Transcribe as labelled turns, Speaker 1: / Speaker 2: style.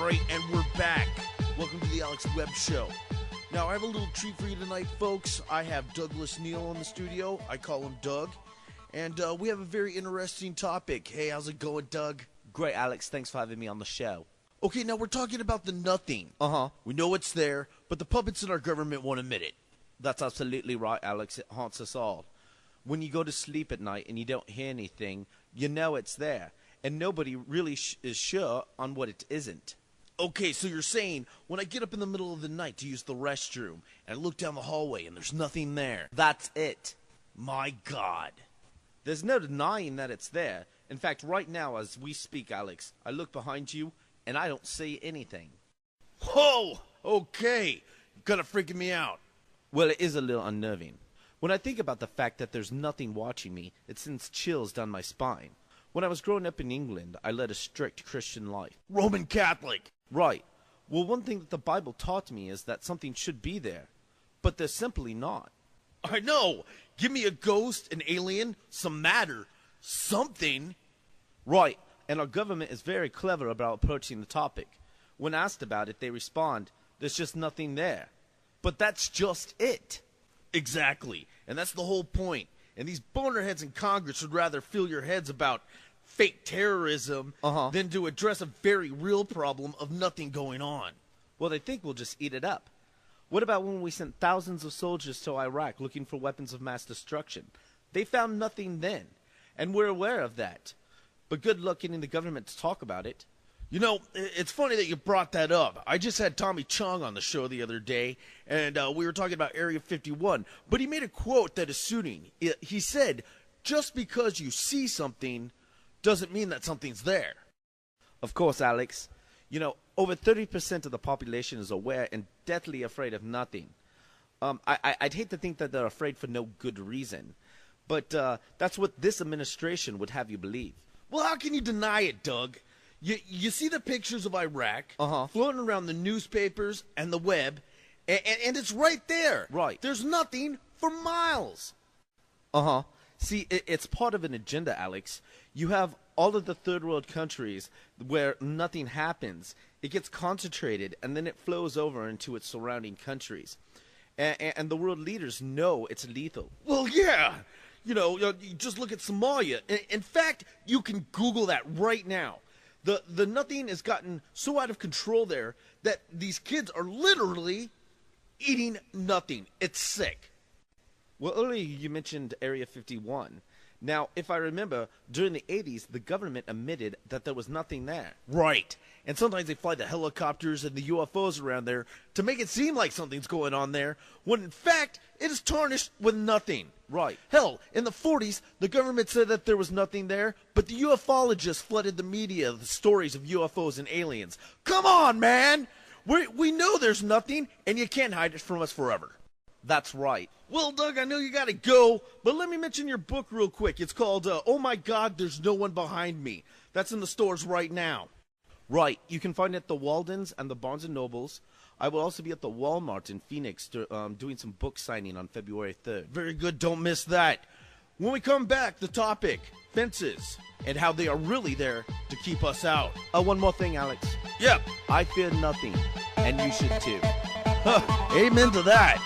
Speaker 1: Alright, and we're back. Welcome to the Alex Webb Show. Now, I have a little treat for you tonight, folks. I have Douglas Neal in the studio. I call him Doug. And we have a very interesting topic. Hey, how's it going, Doug?
Speaker 2: Great, Alex. Thanks for having me on the show.
Speaker 1: Okay, now we're talking about the nothing. We know it's there, but the puppets in our government won't admit it.
Speaker 2: That's absolutely right, Alex. It haunts us all. When you go to sleep at night and you don't hear anything, you know it's there. And nobody really is sure on what it isn't.
Speaker 1: Okay, so you're saying when I get up in the middle of the night to use the restroom and I look down the hallway and there's nothing there.
Speaker 2: That's it.
Speaker 1: My God.
Speaker 2: There's no denying that it's there. In fact, right now as we speak, Alex, I look behind you and I don't see anything.
Speaker 1: Whoa! Okay. You're kind of freaking me out.
Speaker 2: Well, it is a little unnerving. When I think about the fact that there's nothing watching me, it sends chills down my spine. When I was growing up in England, I led a strict Christian life.
Speaker 1: Roman Catholic.
Speaker 2: Right. Well, one thing that the Bible taught me is that something should be there, but there's simply not.
Speaker 1: I know. Give me a ghost, an alien, some matter, something.
Speaker 2: Right. And our government is very clever about approaching the topic. When asked about it, they respond, there's just nothing there.
Speaker 1: But that's just it. Exactly. And that's the whole point. And these bonerheads in Congress would rather fill your heads about fake terrorism than to address a very real problem of nothing going on.
Speaker 2: Well, they think we'll just eat it up. What about when we sent thousands of soldiers to Iraq looking for weapons of mass destruction? They found nothing then, and we're aware of that. But good luck getting the government to talk about it.
Speaker 1: You know, it's funny that you brought that up. I just had Tommy Chung on the show the other day, and we were talking about Area 51. But he made a quote that is suiting. He said, just because you see something doesn't mean that something's there.
Speaker 2: Of course, Alex. You know, over 30% of the population is aware and deathly afraid of nothing. I'd hate to think that they're afraid for no good reason. But that's what this administration would have you believe.
Speaker 1: Well, how can you deny it, Doug? You see the pictures of Iraq floating around the newspapers and the web, and it's right there.
Speaker 2: Right.
Speaker 1: There's nothing for miles.
Speaker 2: See, it's part of an agenda, Alex. You have all of the third world countries where nothing happens. It gets concentrated, and then it flows over into its surrounding countries. And the world leaders know it's lethal.
Speaker 1: Well, yeah. You know, you just look at Somalia. In fact, you can Google that right now. The nothing has gotten so out of control there that these kids are literally eating nothing. It's sick.
Speaker 2: Well, earlier you mentioned Area 51. Now, if I remember, during the 80s, the government admitted that there was nothing there.
Speaker 1: Right. And sometimes they fly the helicopters and the UFOs around there to make it seem like something's going on there, when in fact, it is tarnished with nothing.
Speaker 2: Right.
Speaker 1: Hell, in the 40s, the government said that there was nothing there, but the ufologists flooded the media with stories of UFOs and aliens. Come on, man! We know there's nothing, and you can't hide it from us forever.
Speaker 2: That's right.
Speaker 1: Well, Doug, I know you gotta go, but let me mention your book real quick. It's called, Oh My God, There's No One Behind Me. That's in the stores right now.
Speaker 2: Right. You can find it at the Waldens and the Barnes & Nobles. I will also be at the Walmart in Phoenix doing some book signing on February 3rd.
Speaker 1: Very good. Don't miss that. When we come back, the topic, fences, and how they are really there to keep us out.
Speaker 2: One more thing, Alex.
Speaker 1: Yep.
Speaker 2: I fear nothing, and you should too.
Speaker 1: Amen to that.